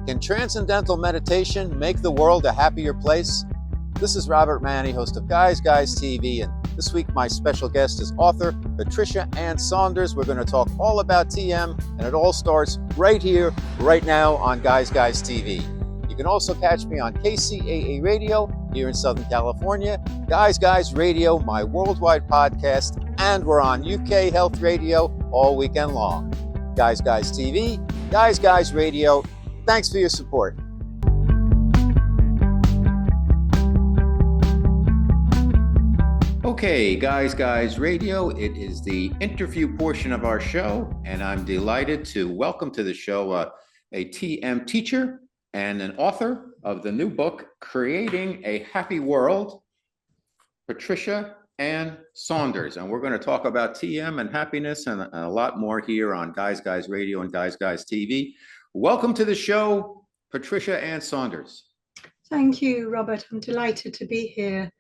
Can Transcendental Meditation make the world a happier place? This is Robert Manni, host of Guys TV, and this week my special guest is author Patricia Saunders. We're going to talk all about TM, and it all starts right here, right now on Guys TV. You can also catch me on KCAA Radio here in Southern California, Guys Radio, my worldwide podcast, and we're on UK Health Radio all weekend long. Guys TV, Guys Radio. Thanks for your support. Okay, Guys Radio, it is the interview portion of our show, and I'm delighted to welcome to the show a TM teacher and an author of the new book, Creating a Happy World, Patricia Saunders. And we're going to talk about TM and happiness and a lot more here on Guys Radio and Guys TV. Welcome to the show, Patricia Saunders. Thank you, Robert. I'm delighted to be here.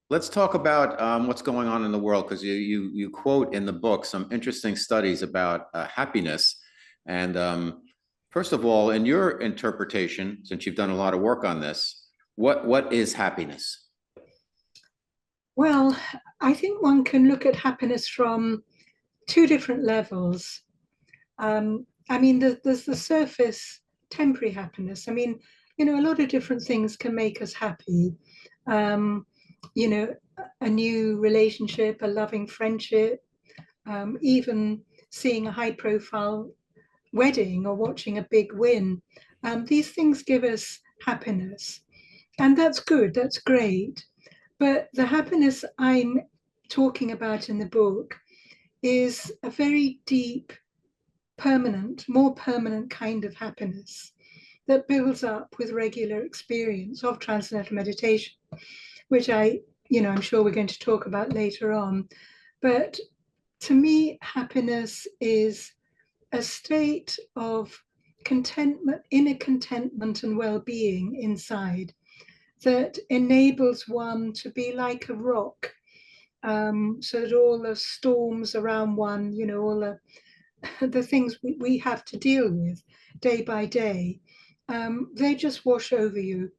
Let's talk about what's going on in the world, because you quote in the book some interesting studies about happiness. And first of all, in your interpretation, since you've done a lot of work on this, what is happiness? Well, I think one can look at happiness from two different levels. I mean, there's the surface temporary happiness. I mean, a lot of different things can make us happy. A new relationship, a loving friendship, even seeing a high profile wedding or watching a big win. These things give us happiness, and that's good, that's great. But the happiness I'm talking about in the book is a very deep, more permanent kind of happiness that builds up with regular experience of transcendental meditation, which I'm sure we're going to talk about later on. But to me, happiness is a state of contentment, inner contentment and well-being inside that enables one to be like a rock, so that all the storms around one, all the things we have to deal with day by day, they just wash over you.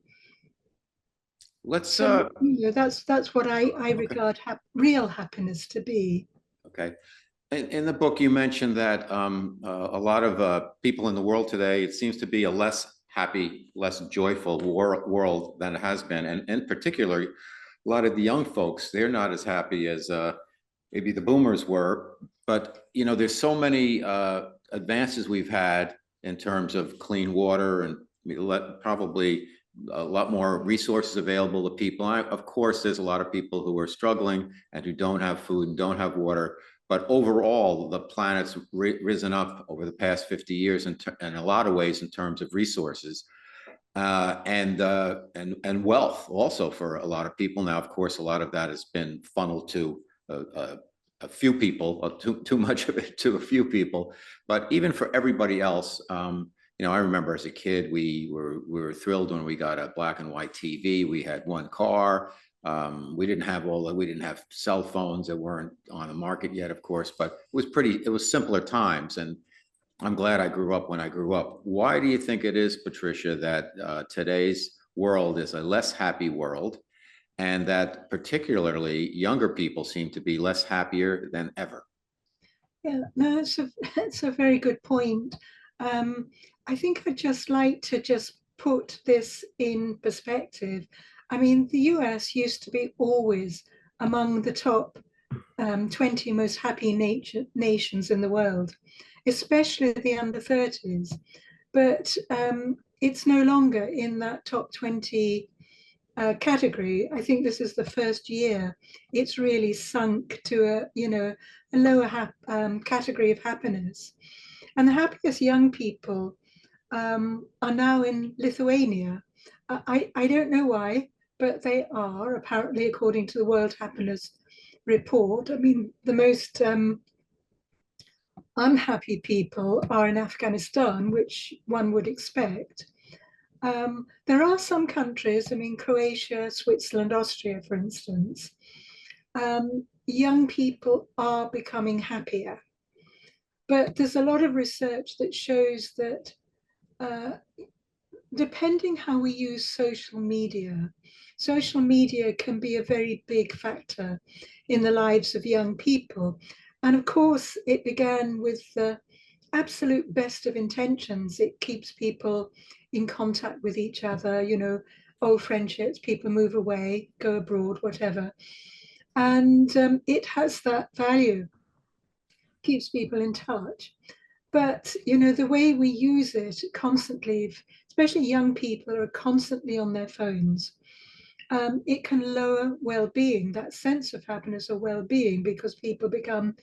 Let's that's what I okay. regard real happiness to be. Okay. In the book, you mentioned that a lot of people in the world today, it seems to be a less happy, less joyful world than it has been. And in particular, a lot of the young folks, they're not as happy as maybe the boomers were. But, there's so many advances we've had in terms of clean water and probably a lot more resources available to people. Of course, there's a lot of people who are struggling and who don't have food and don't have water. But overall, the planet's risen up over the past 50 years in a lot of ways in terms of resources and wealth also for a lot of people. Now, of course, a lot of that has been funneled to a few people, too much of it to a few people. But even for everybody else, I remember as a kid, we were thrilled when we got a black and white TV. We had one car. We didn't have cell phones that weren't on the market yet, of course, but it was simpler times. And I'm glad I grew up when I grew up. Why do you think it is, Patricia, that today's world is a less happy world, and that particularly younger people seem to be less happier than ever? Yeah, no, it's a very good point. I think I'd just like to just put this in perspective. I mean, the US used to be always among the top 20 most happy nations in the world, especially the under 30s. But it's no longer in that top 20 category. I think this is the first year it's really sunk to a lower category of happiness. And the happiest young people are now in Lithuania. I don't know why, but they are, apparently, according to the World Happiness Report. I mean, the most unhappy people are in Afghanistan, which one would expect. There are some countries, I mean, Croatia, Switzerland, Austria, for instance, young people are becoming happier. But there's a lot of research that shows that uh, depending how we use social media can be a very big factor in the lives of young people. And of course, it began with the absolute best of intentions. It keeps people in contact with each other, you know, old friendships, people move away, go abroad, whatever. And it has that value, keeps people in touch. But, you know, the way we use it constantly, especially young people are constantly on their phones, it can lower well-being, that sense of happiness or well-being, because people become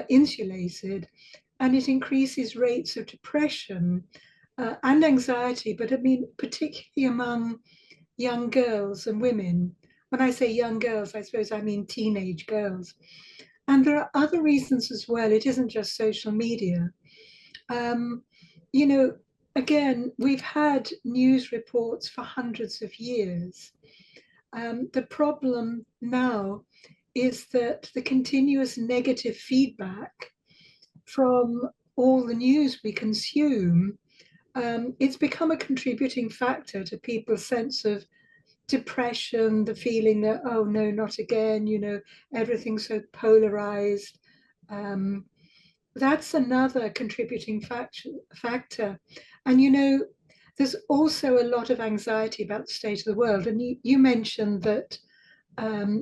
insulated, and it increases rates of depression and anxiety. But I mean, particularly among young girls and women. When I say young girls, I suppose I mean teenage girls. And there are other reasons as well. It isn't just social media. Um, you know, again, we've had news reports for hundreds of years. The problem now is that the continuous negative feedback from all the news we consume, it's become a contributing factor to people's sense of depression, the feeling that, oh no, not again, you know, everything's so polarized. Um, that's another contributing factor. And, you know, there's also a lot of anxiety about the state of the world. And you mentioned that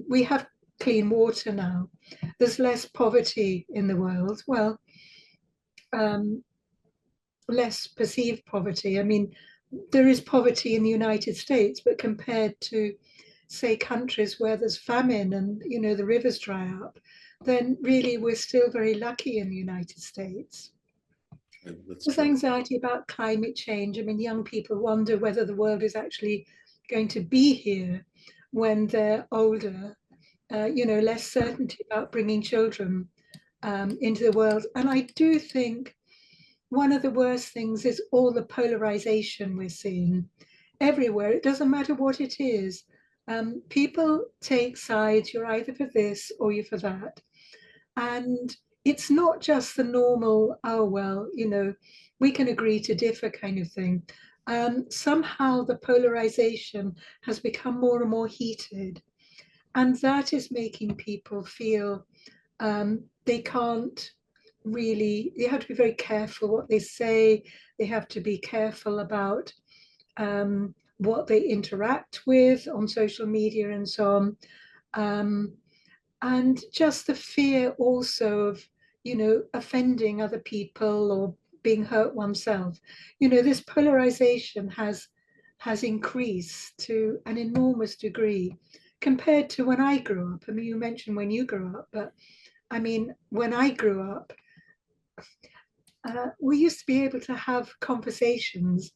we have clean water now. There's less poverty in the world. Well, um, less perceived poverty. I mean, there is poverty in the United States, but compared to, say, countries where there's famine and, you know, the rivers dry up, then really we're still very lucky in the United States. That's There's true. anxiety about climate change. I mean, young people wonder whether the world is actually going to be here when they're older. You know, less certainty about bringing children into the world. And I do think one of the worst things is all the polarization we're seeing everywhere. It doesn't matter what it is. People take sides. You're either for this or you're for that. And it's not just the normal, oh, well, you know, we can agree to differ kind of thing. Somehow the polarization has become more and more heated. And that is making people feel they can't really, they have to be very careful what they say. They have to be careful about what they interact with on social media and so on. Um, and just the fear also of, you know, offending other people or being hurt oneself. You know, this polarization has increased to an enormous degree compared to when I grew up. I mean, you mentioned when you grew up, but I mean, when I grew up, we used to be able to have conversations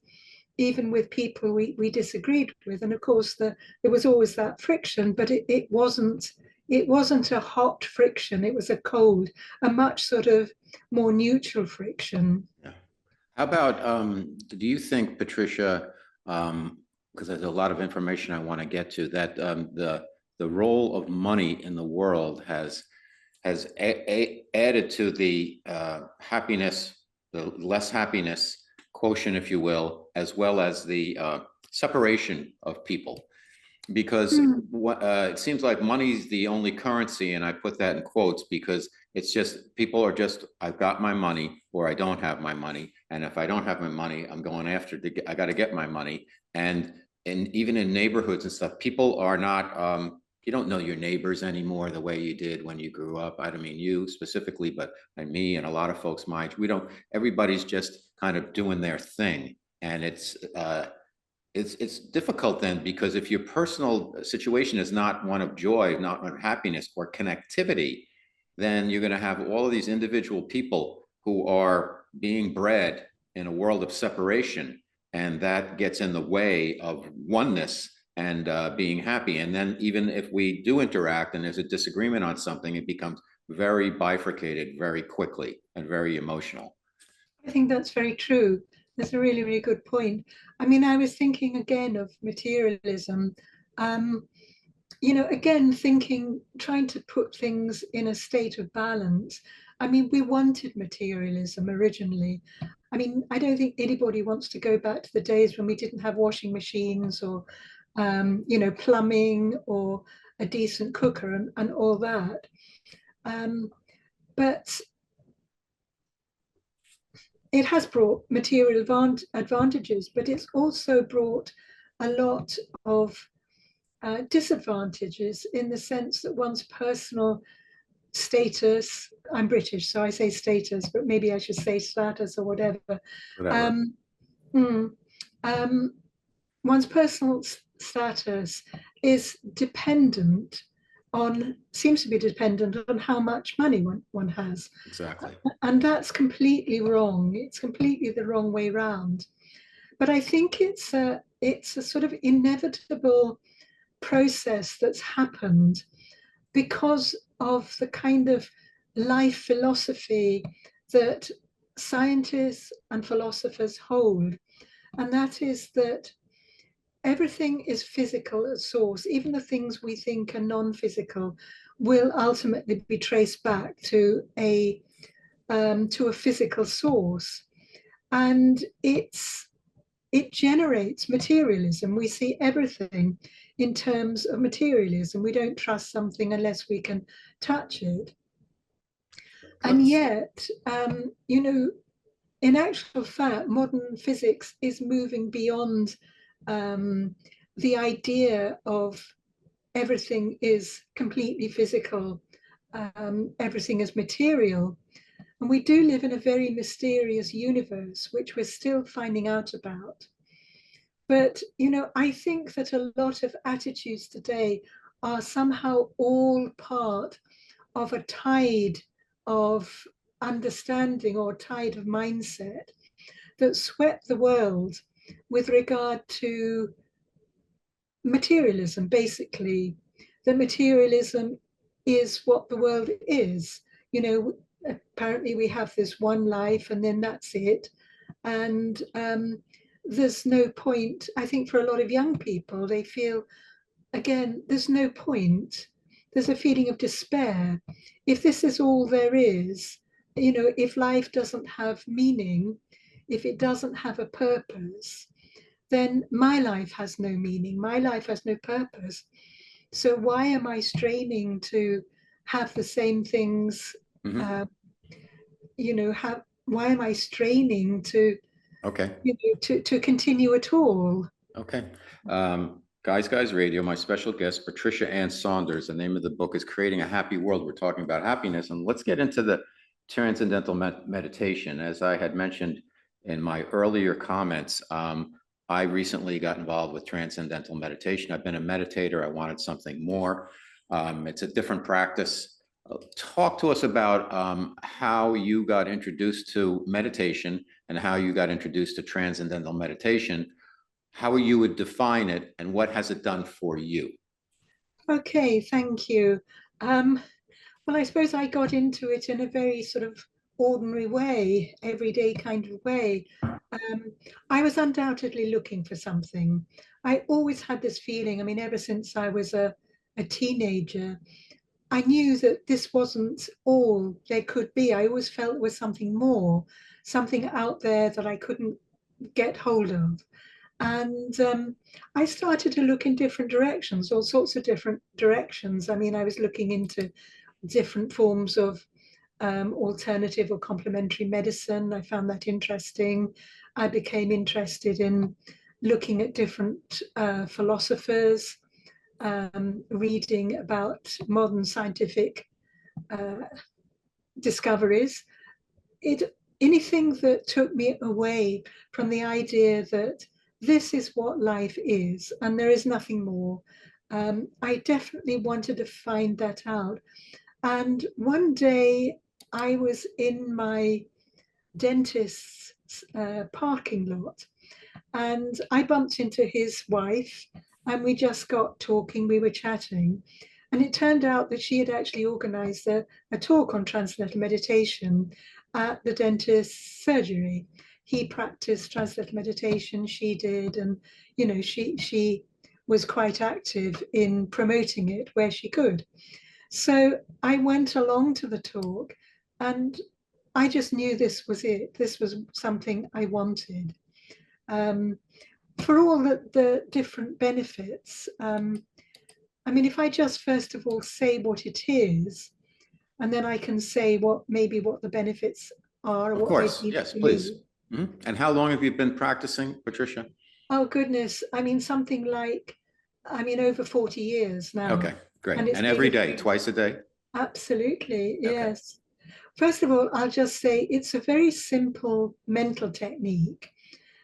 even with people we disagreed with. And of course, there was always that friction, but it wasn't a hot friction. It was a cold, a much sort of more neutral friction. Yeah. How about, do you think, Patricia, because there's a lot of information I want to get to, that the role of money in the world has added to the happiness, the less happiness quotient, if you will, as well as the separation of people? Because it seems like money's the only currency, and I put that in quotes because it's just people are just, I've got my money or I don't have my money, and if I don't have my money, I'm going after I got to get my money. And even in neighborhoods and stuff, people are not you don't know your neighbors anymore the way you did when you grew up. I don't mean you specifically, but me and a lot of folks my age, we don't, everybody's just kind of doing their thing. And it's difficult then, because if your personal situation is not one of joy, not one of happiness or connectivity, then you're going to have all of these individual people who are being bred in a world of separation, and that gets in the way of oneness and being happy. And then even if we do interact and there's a disagreement on something, it becomes very bifurcated very quickly and very emotional. I think that's very true. That's a really, really good point. I mean, I was thinking again of materialism. Um, you know, again, thinking, trying to put things in a state of balance. I mean, we wanted materialism originally. I mean, I don't think anybody wants to go back to the days when we didn't have washing machines or, plumbing or a decent cooker and all that. But it has brought material advantages, but it's also brought a lot of disadvantages in the sense that one's personal status, I'm British, so I say status, but maybe I should say status or whatever. Whatever. Um, mm, um, One's personal status is dependent seems to be dependent on how much money one has. Exactly. And that's completely wrong. It's completely the wrong way round. But I think it's a sort of inevitable process that's happened because of the kind of life philosophy that scientists and philosophers hold. And that is that everything is physical at source. Even the things we think are non-physical will ultimately be traced back to a physical source, and it generates materialism. We see everything in terms of materialism. We don't trust something unless we can touch it. And yet, in actual fact, modern physics is moving beyond the idea of everything is completely physical, everything is material. And we do live in a very mysterious universe, which we're still finding out about. But, I think that a lot of attitudes today are somehow all part of a tide of understanding or tide of mindset that swept the world with regard to materialism, basically. That materialism is what the world is. Apparently we have this one life and then that's it. And there's no point. I think for a lot of young people, they feel, again, there's no point. There's a feeling of despair. If this is all there is, if life doesn't have meaning, if it doesn't have a purpose, then my life has no meaning. My life has no purpose. So why am I straining to have the same things? Mm-hmm. Why am I straining to, Okay. to continue at all? Okay. Guys Radio, my special guest, Patricia Saunders. The name of the book is Creating a Happy World. We're talking about happiness. And let's get into the Transcendental Meditation. As I had mentioned in my earlier comments, I recently got involved with Transcendental Meditation. I've been a meditator. I wanted something more. It's a different practice. Talk to us about how you got introduced to meditation and how you got introduced to Transcendental Meditation, how you would define it, and what has it done for you? Okay, thank you. Well, I suppose I got into it in a very sort of ordinary way, everyday kind of way. I was undoubtedly looking for something. I always had this feeling, I mean, ever since I was a teenager, I knew that this wasn't all there could be. I always felt there was something more, something out there that I couldn't get hold of. And I started to look in different directions, all sorts of different directions. I mean, I was looking into different forms of alternative or complementary medicine. I found that interesting. I became interested in looking at different philosophers, reading about modern scientific discoveries. Anything that took me away from the idea that this is what life is and there is nothing more. I definitely wanted to find that out. And one day I was in my dentist's parking lot and I bumped into his wife and we just got talking, we were chatting. And it turned out that she had actually organized a talk on transcendental meditation at the dentist's surgery. He practiced transcendental meditation, she did, and she was quite active in promoting it where she could. So I went along to the talk and I just knew this was it. This was something I wanted. For all the different benefits, I mean, if I just first of all say what it is, and then I can say what the benefits are, or Of what they've course, been yes, for please. you. And how long have you been practicing, Patricia? Oh goodness, I mean something like, I mean over 40 years now. Okay, great. And it's And been every day, twice a day? absolutely, Okay. yes. First of all, I'll just say it's a very simple mental technique.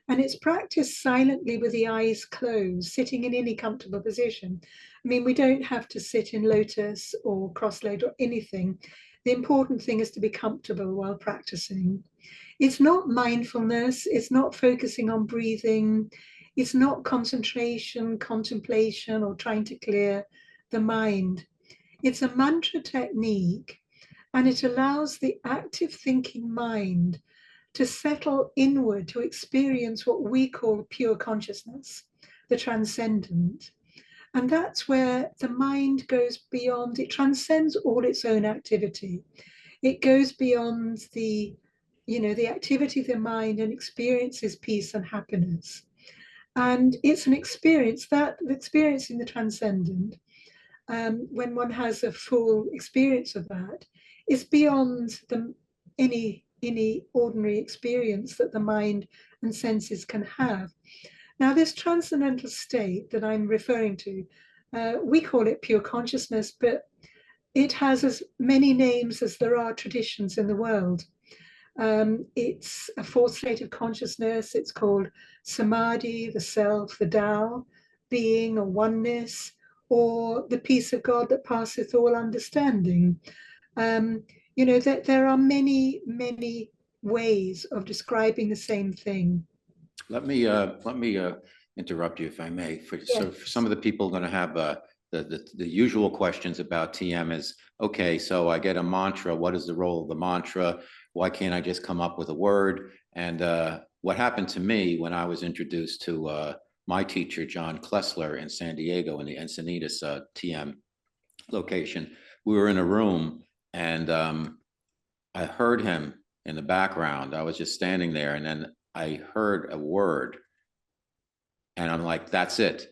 And it's practiced silently with the eyes closed, sitting in any comfortable position. I mean, we don't have to sit in lotus or cross-legged or anything. The important thing is to be comfortable while practicing. It's not mindfulness, it's not focusing on breathing, it's not concentration, contemplation, or trying to clear the mind. It's a mantra technique, and it allows the active thinking mind to settle inward, to experience what we call pure consciousness, the transcendent. And that's where the mind goes beyond, it transcends all its own activity. It goes beyond the activity of the mind and experiences peace and happiness. And it's an experience, that experiencing the transcendent, when one has a full experience of that, is beyond any ordinary experience that the mind and senses can have. Now, this transcendental state that I'm referring to, we call it pure consciousness, but it has as many names as there are traditions in the world. It's a fourth state of consciousness. It's called samadhi, the self, the Tao, being or oneness, or the peace of God that passeth all understanding. That there are many, many ways of describing the same thing. Let me interrupt you if I may. So for some Yes. of the people going to have the usual questions about TM is, okay, so I get a mantra. What is the role of the mantra? Why can't I just come up with a word? And what happened to me when I was introduced to my teacher, John Klessler, in San Diego in the Encinitas TM location, we were in a room and I heard him in the background. I was just standing there and then I heard a word and I'm like, that's it.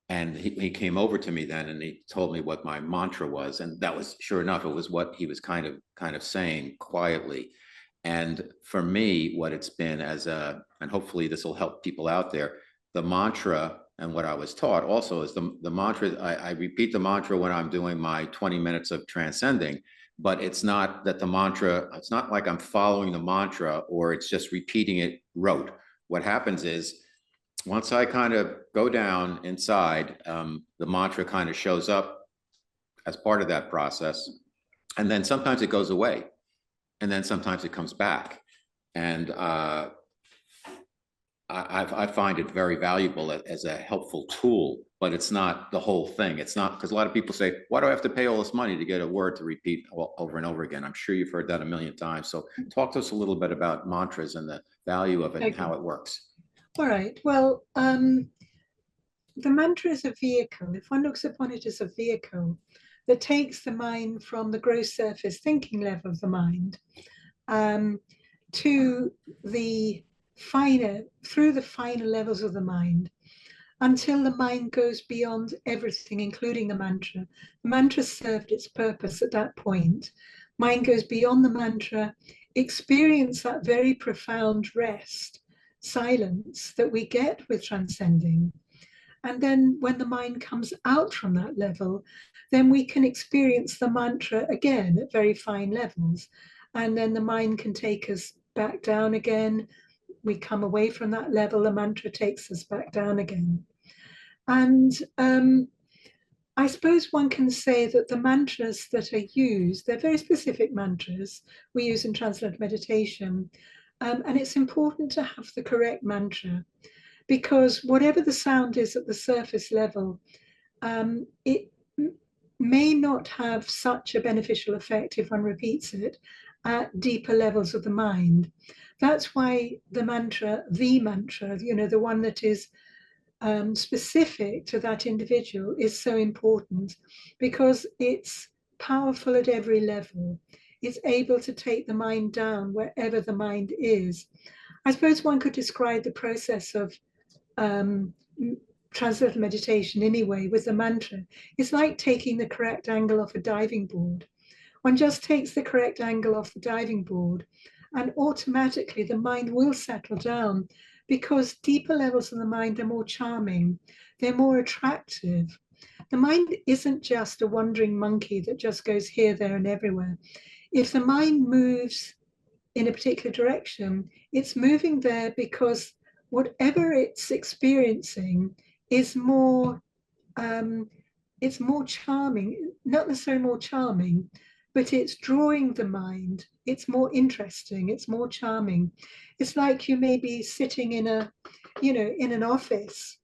And he came over to me then and he told me what my mantra was. And that was, sure enough, it was what he was kind of saying quietly. And for me, what it's been and hopefully this will help people out there, the mantra and what I was taught also is the mantra, I repeat the mantra when I'm doing my 20 minutes of transcending, but it's not that the mantra, it's not like I'm following the mantra or it's just repeating it rote. What happens is, once I kind of go down inside, the mantra kind of shows up as part of that process. And then sometimes it goes away. And then sometimes it comes back. And I find it very valuable as a helpful tool, but it's not the whole thing. It's not, because a lot of people say, why do I have to pay all this money to get a word to repeat over and over again? I'm sure you've heard that a million times. So talk to us a little bit about mantras and the value of it and how it works. All right. Well, the mantra is a vehicle. If one looks upon it as a vehicle that takes the mind from the gross surface thinking level of the mind to the through the finer levels of the mind, until the mind goes beyond everything, including the mantra. The mantra served its purpose at that point. Mind goes beyond the mantra, experience that very profound rest, silence that we get with transcending. And then when the mind comes out from that level, then we can experience the mantra again at very fine levels. And then the mind can take us back down again. We come away from that level, the mantra takes us back down again. And I suppose one can say that the mantras that are used, they're very specific mantras we use in Transcendental Meditation. And it's important to have the correct mantra, because whatever the sound is at the surface level, it may not have such a beneficial effect if one repeats it at deeper levels of the mind. That's why the mantra, the one that is specific to that individual, is so important, because it's powerful at every level. It's able to take the mind down wherever the mind is. I suppose one could describe the process of um, transcendental meditation anyway with the mantra. It's like taking the correct angle off a diving board. One just takes the correct angle off the diving board, and automatically the mind will settle down, because deeper levels of the mind are more charming, they're more attractive. The mind isn't just a wandering monkey that just goes here, there, and everywhere. If the mind moves in a particular direction, it's moving there because whatever it's experiencing is it's more charming, not necessarily more charming, but it's drawing the mind. It's more interesting. It's more charming. It's like you may be sitting in in an office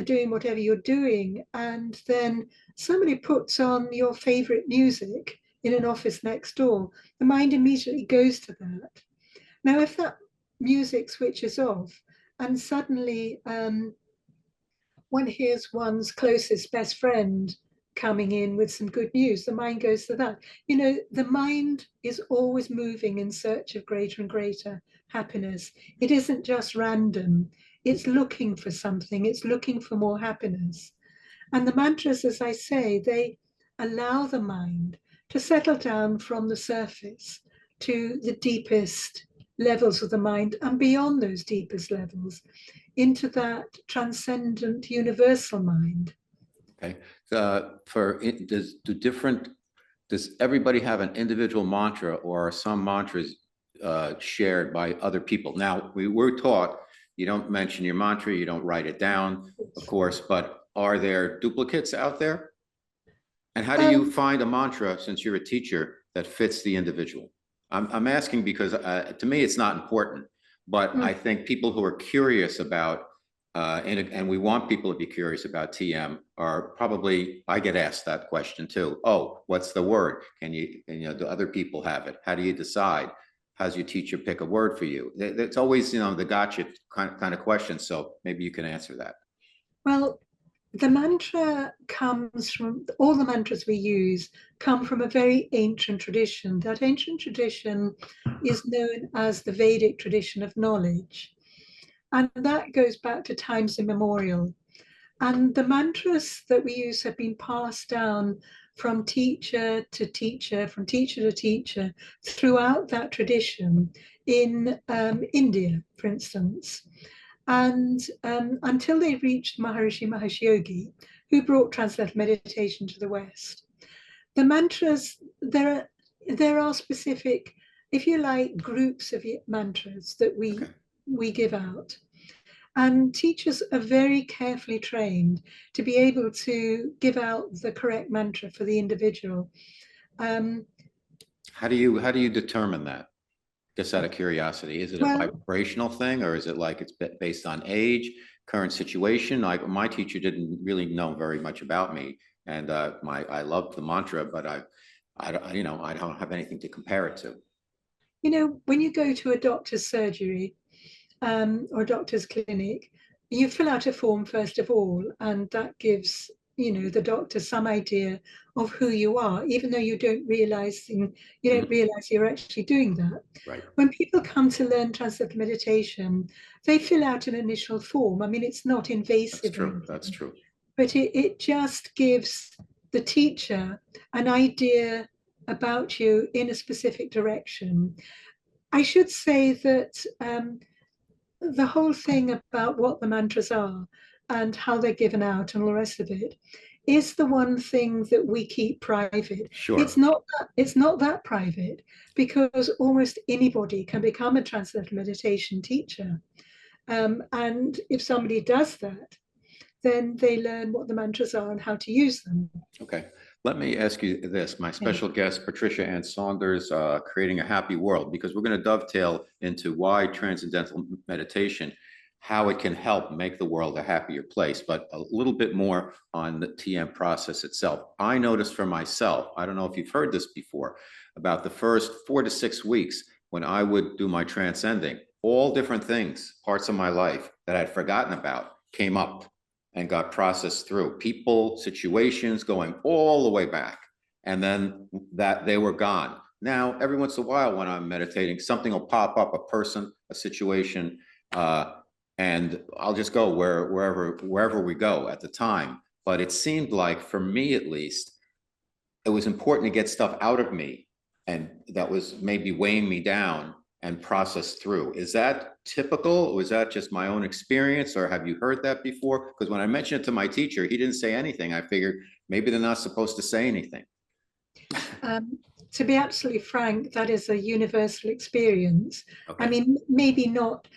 doing whatever you're doing, and then somebody puts on your favorite music in an office next door. The mind immediately goes to that. Now, if that music switches off and suddenly one hears one's closest best friend coming in with some good news, the mind goes to that. The mind is always moving in search of greater and greater happiness. It isn't just random. It's looking for something. It's looking for more happiness. And the mantras, as I say, they allow the mind to settle down from the surface to the deepest levels of the mind and beyond those deepest levels into that transcendent universal mind. Okay. Does everybody have an individual mantra, or are some mantras shared by other people? Now, we were taught you don't mention your mantra, you don't write it down, of course, but are there duplicates out there? And how do you find a mantra, since you're a teacher, that fits the individual? I'm asking because to me, it's not important, but I think people who are curious about, and we want people to be curious about TM, are probably, I get asked that question too. Oh, what's the word? Do other people have it? How do you decide? How's your teacher pick a word for you? It's always, the gotcha kind of question. So maybe you can answer that. Well, the mantra comes from, all the mantras we use come from a very ancient tradition. That ancient tradition is known as the Vedic tradition of knowledge. And that goes back to times immemorial. And the mantras that we use have been passed down from teacher to teacher, from teacher to teacher, throughout that tradition in India, for instance. And until they reached Maharishi Yogi, who brought Transcendental Meditation to the West. The mantras, there are specific, if you like, groups of mantras that we give out. And teachers are very carefully trained to be able to give out the correct mantra for the individual. How do you determine that? Just out of curiosity, is it a vibrational thing, or is it like it's based on age, current situation? Like my teacher didn't really know very much about me, and I loved the mantra, but I don't have anything to compare it to. When you go to a doctor's surgery or a doctor's clinic, you fill out a form first of all, and that gives the doctor some idea of who you are, even though you don't realize you're actually doing that. Right. When people come to learn transcendental meditation, they fill out an initial form. I mean, it's not invasive. That's true. That's true. But it just gives the teacher an idea about you in a specific direction. I should say that the whole thing about what the mantras are and how they're given out and all the rest of it is the one thing that we keep private. Sure. It's not that private, because almost anybody can become a transcendental meditation teacher. And if somebody does that, then they learn what the mantras are and how to use them. Okay. Let me ask you this. My special guest, Patricia Saunders, Creating a Happy World, because we're going to dovetail into why Transcendental Meditation, how it can help make the world a happier place, but a little bit more on the TM process itself. I noticed for myself, I don't know if you've heard this before, about the first 4 to 6 weeks when I would do my transcending, all different things, parts of my life that I'd forgotten about came up and got processed through, people, situations, going all the way back. And then that they were gone. Now, every once in a while when I'm meditating, something will pop up, a person, a situation, and I'll just go wherever we go at the time. But it seemed like, for me at least, it was important to get stuff out of me, and that was maybe weighing me down, and process through. Is that typical? Or was that just my own experience, or have you heard that before? Because when I mentioned it to my teacher, he didn't say anything. I figured maybe they're not supposed to say anything. Um, to be absolutely frank, that is a universal experience. I Okay, mean, maybe not,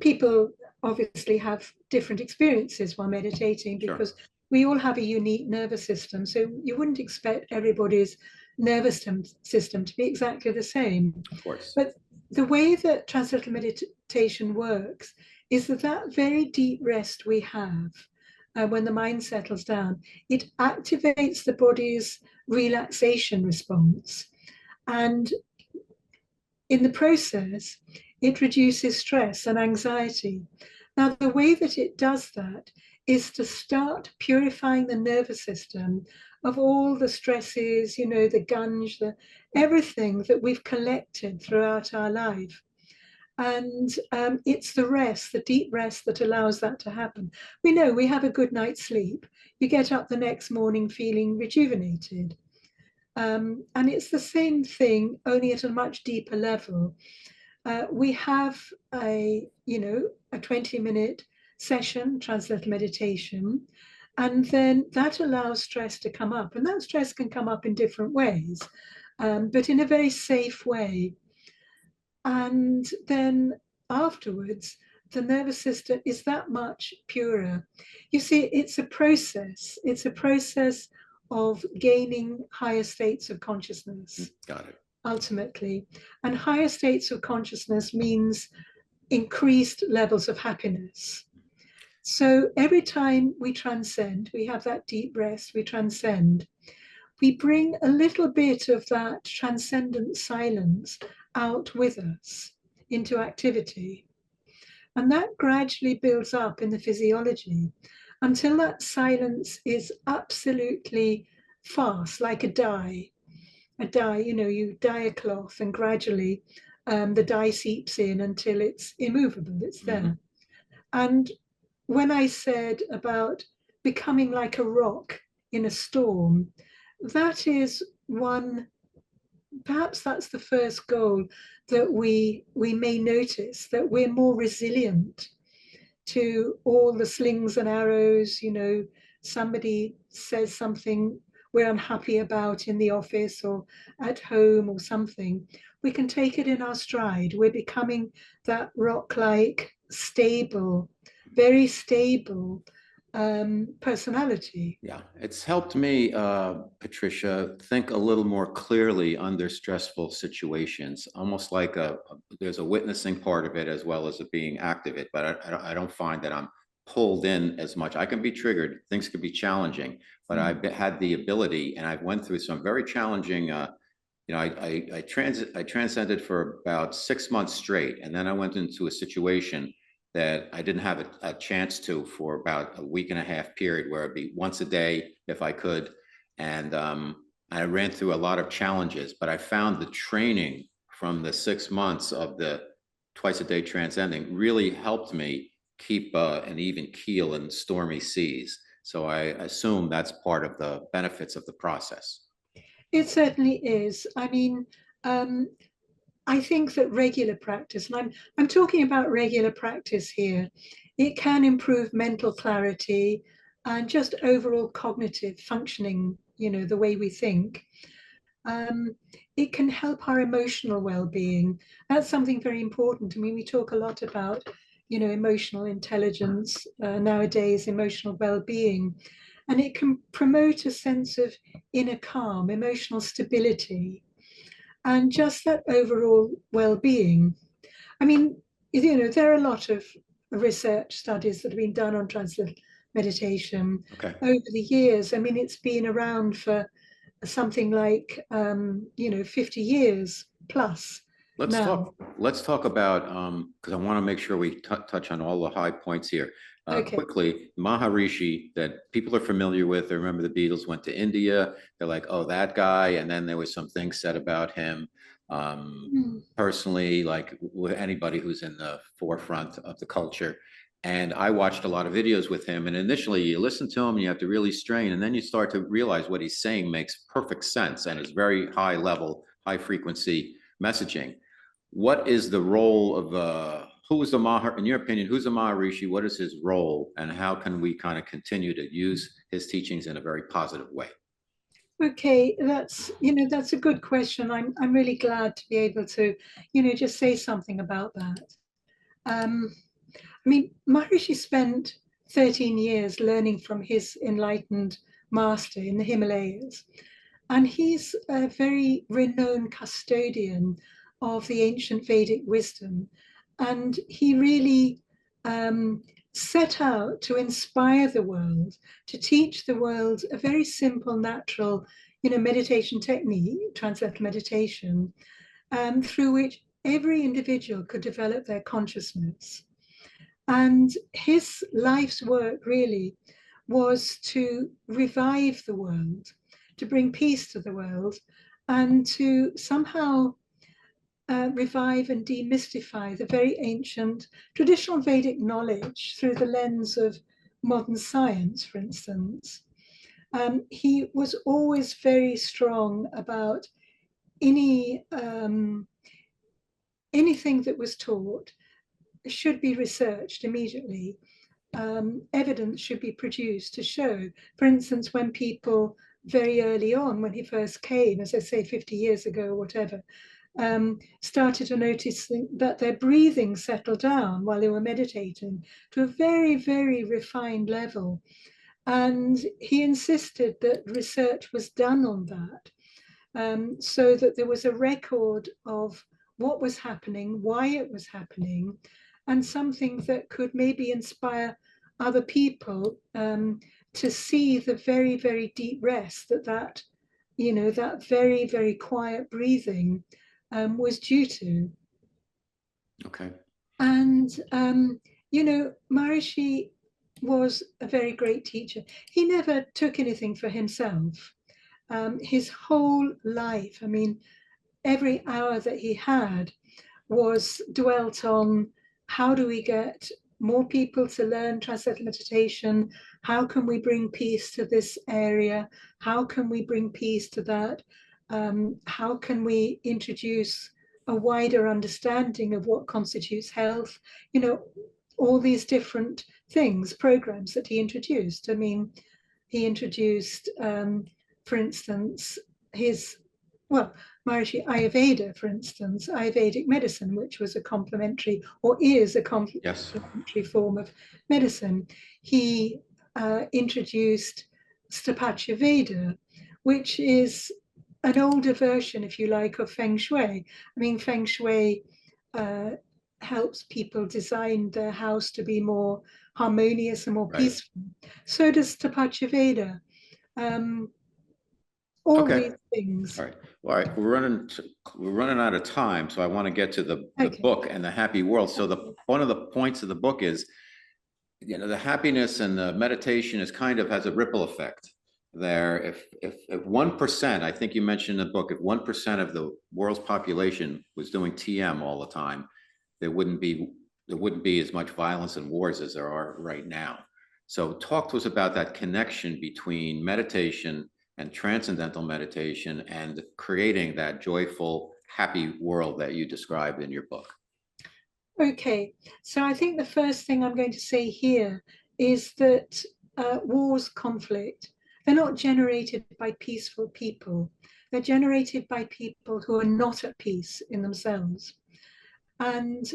people obviously have different experiences while meditating sure, because we all have a unique nervous system. So you wouldn't expect everybody's nervous system to be exactly the same. of course. But the way that transcendental meditation works is that that very deep rest we have when the mind settles down, it activates the body's relaxation response. And in the process, it reduces stress and anxiety. Now, the way that it does that is to start purifying the nervous system of all the stresses, you know, the gunge, everything that we've collected throughout our life. And it's the rest, the deep rest, that allows that to happen. We know we have a good night's sleep. You get up the next morning feeling rejuvenated. And it's the same thing, only at a much deeper level. We have a 20-minute session, transcendental meditation, and then that allows stress to come up. And that stress can come up in different ways, but in a very safe way. And then afterwards, the nervous system is that much purer. You see, it's a process. It's a process of gaining higher states of consciousness, Got it. ultimately. And higher states of consciousness means increased levels of happiness. So every time we transcend, we have that deep rest, we transcend, we bring a little bit of that transcendent silence out with us into activity. And that gradually builds up in the physiology until that silence is absolutely fast, like a dye. A dye, you know, you dye a cloth and gradually the dye seeps in until it's immovable, it's there. And when I said about becoming like a rock in a storm, that is one, perhaps that's the first goal, that we may notice that we're more resilient to all the slings and arrows. You know, somebody says something we're unhappy about in the office or at home or something, we can take it in our stride. We're becoming that rock-like, stable, very stable personality. Yeah, it's helped me, Patricia, think a little more clearly under stressful situations, almost like there's a witnessing part of it as well as a being active it, but I don't find that I'm pulled in as much. I can be triggered, things can be challenging, but I've had the ability, and I've went through some very challenging, I transcended for about 6 months straight, and then I went into a situation that I didn't have a chance to for about a week and a half period, where it'd be once a day if I could. And I ran through a lot of challenges, but I found the training from the 6 months of the twice a day transcending really helped me keep an even keel in stormy seas. So I assume that's part of the benefits of the process. It certainly is. I mean, um, I think that regular practice, and I'm talking about regular practice here, it can improve mental clarity and just overall cognitive functioning, you know, the way we think. Um, it can help our emotional well-being. That's something very important. I mean, we talk a lot about, you know, emotional intelligence nowadays, emotional well-being, and it can promote a sense of inner calm, emotional stability, and just that overall well-being. I mean, you know, there are a lot of research studies that have been done on transcendental meditation Okay. over the years. I mean, it's been around for something like 50 years plus. Let's now. talk about, because I want to make sure we touch on all the high points here. Okay. Quickly, Maharishi, that people are familiar with. They remember the Beatles went to India. They're like, oh, that guy. And then there was some things said about him. Mm. Personally, like with anybody who's in the forefront of the culture. And I watched a lot of videos with him. And initially, you listen to him, and you have to really strain. And then you start to realize what he's saying makes perfect sense and is very high level, high frequency messaging. What is the role of who is the in your opinion, who's the Maharishi? What is his role, and how can we kind of continue to use his teachings in a very positive way? Okay, that's a good question. I'm really glad to be able to, just say something about that. Um, I mean, Maharishi spent 13 years learning from his enlightened master in the Himalayas, and he's a very renowned custodian of the ancient Vedic wisdom. And he really um, set out to inspire the world, to teach the world a very simple, natural, meditation technique, transcendental meditation, through which every individual could develop their consciousness. And his life's work really was to revive the world, to bring peace to the world, and to somehow revive and demystify the very ancient traditional Vedic knowledge through the lens of modern science, for instance. He was always very strong about any anything that was taught should be researched immediately. Evidence should be produced to show, for instance, when people very early on, when he first came, as I say, 50 years ago or whatever, started to notice that their breathing settled down while they were meditating to a very, very refined level. And he insisted that research was done on that, so that there was a record of what was happening, why it was happening, and something that could maybe inspire other people to see the very, very deep rest that very, very quiet breathing was due to. Okay. And, Maharishi was a very great teacher. He never took anything for himself. His whole life, I mean, every hour that he had was dwelt on how do we get more people to learn transcendental meditation? How can we bring peace to this area? How can we bring peace to that? How can we introduce a wider understanding of what constitutes health? All these different things, programs that he introduced. I mean, he introduced, for instance, his, well, Maharishi Ayurveda, for instance, Ayurvedic medicine, which was a complementary or is a Yes. complementary form of medicine. He introduced Stapatya Veda, which is an older version, if you like, of Feng Shui. I mean, Feng Shui helps people design their house to be more harmonious and more Right. peaceful. So does Stapatya Veda. All Okay. these things. All right. All right. We're running out of time, so I want to get to the Okay. book and the happy world. So one of the points of the book is, the happiness and the meditation is kind of has a ripple effect there. If 1%, I think you mentioned in the book, if 1% of the world's population was doing TM all the time, there wouldn't be as much violence and wars as there are right now. So talk to us about that connection between meditation and transcendental meditation and creating that joyful, happy world that you described in your book. Okay, so I think the first thing I'm going to say here is that wars, conflict, they're not generated by peaceful people. They're generated by people who are not at peace in themselves. And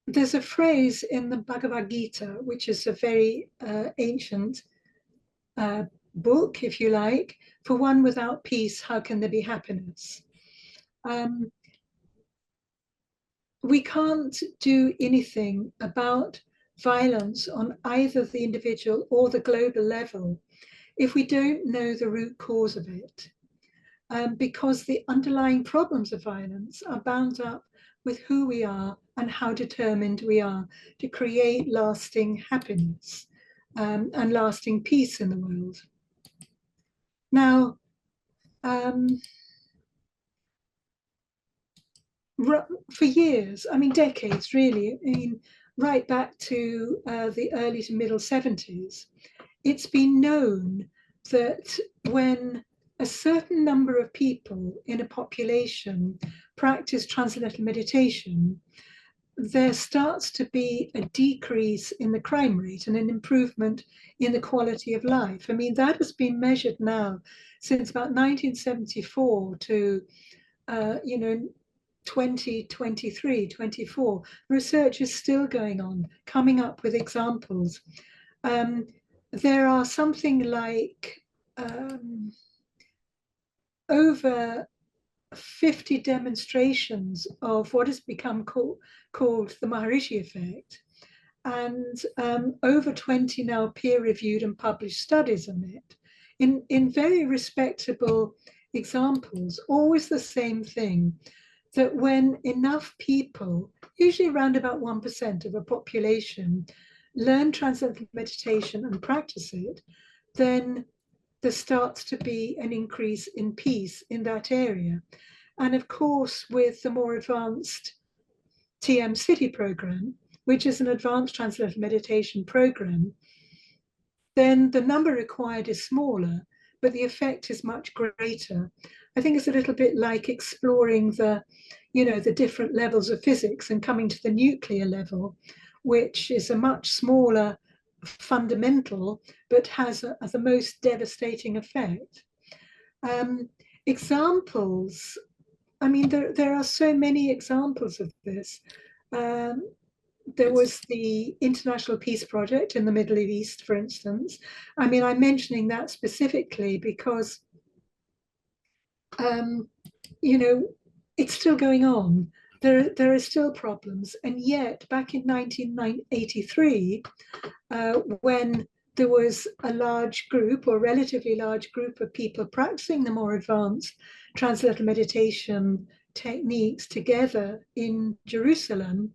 there's a phrase in the Bhagavad Gita, which is a very ancient book, if you like, for one without peace, how can there be happiness? We can't do anything about violence on either the individual or the global level if we don't know the root cause of it. because the underlying problems of violence are bound up with who we are and how determined we are to create lasting happiness and lasting peace in the world. Now, for years, I mean, decades really, I mean, right back to the early to middle 70s, it's been known that when a certain number of people in a population practice transcendental meditation, there starts to be a decrease in the crime rate and an improvement in the quality of life. I mean, that has been measured now since about 1974 to, 2023, 24. Research is still going on, coming up with examples. There are something like over 50 demonstrations of what has become called the Maharishi effect, and over 20 now peer-reviewed and published studies on it, in very respectable examples, always the same thing, that when enough people, usually around about 1% of a population, learn transcendental meditation and practice it, then there starts to be an increase in peace in that area. And of course, with the more advanced TM City program, which is an advanced transcendental meditation program, then the number required is smaller, but the effect is much greater. I think it's a little bit like exploring the different levels of physics and coming to the nuclear level, which is a much smaller fundamental, but has the most devastating effect. Examples, I mean, there are so many examples of this. There was the International Peace Project in the Middle East, for instance. I mean, I'm mentioning that specifically because, it's still going on. There are still problems. And yet, back in 1983, when there was a large group or relatively large group of people practicing the more advanced transcendental meditation techniques together in Jerusalem,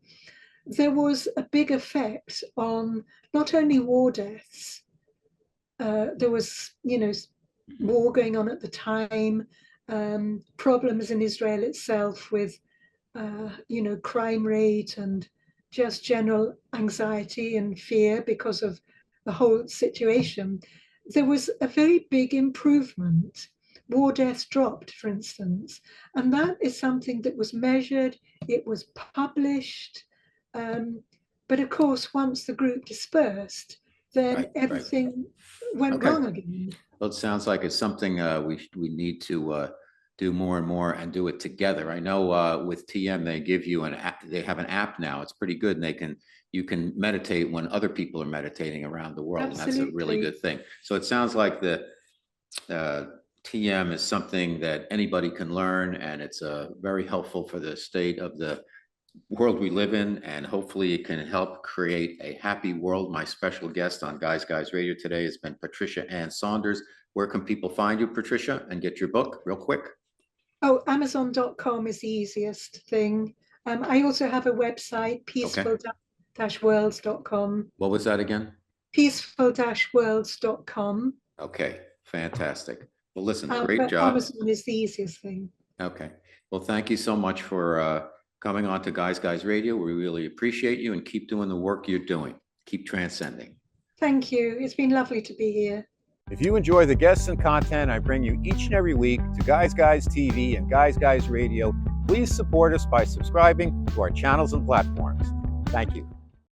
there was a big effect on not only war deaths. There was, war going on at the time, problems in Israel itself with, crime rate and just general anxiety and fear because of the whole situation. There was a very big improvement. War deaths dropped, for instance, and that is something that was measured, it was published, but of course, once the group dispersed, then everything went wrong again. Well, it sounds like it's something we need to do more and more and do it together. I know with TM, they give you an app, they have an app now. It's pretty good. And you can meditate when other people are meditating around the world. Absolutely. And that's a really good thing. So it sounds like the TM is something that anybody can learn, and it's very helpful for the state of the world we live in, and hopefully it can help create a happy world. My special guest on Guys Radio today has been Patricia Saunders. Where can people find you, Patricia, and get your book real quick? Oh, Amazon.com is the easiest thing. I also have a website, peaceful-worlds.com. What was that again? Peaceful-worlds.com. Okay, fantastic. Well, listen, great job. Amazon is the easiest thing. Okay. Well, thank you so much for coming on to Guys Radio. We really appreciate you, and keep doing the work you're doing. Keep transcending. Thank you. It's been lovely to be here. If you enjoy the guests and content I bring you each and every week to Guys TV and Guys Radio, please support us by subscribing to our channels and platforms. Thank you.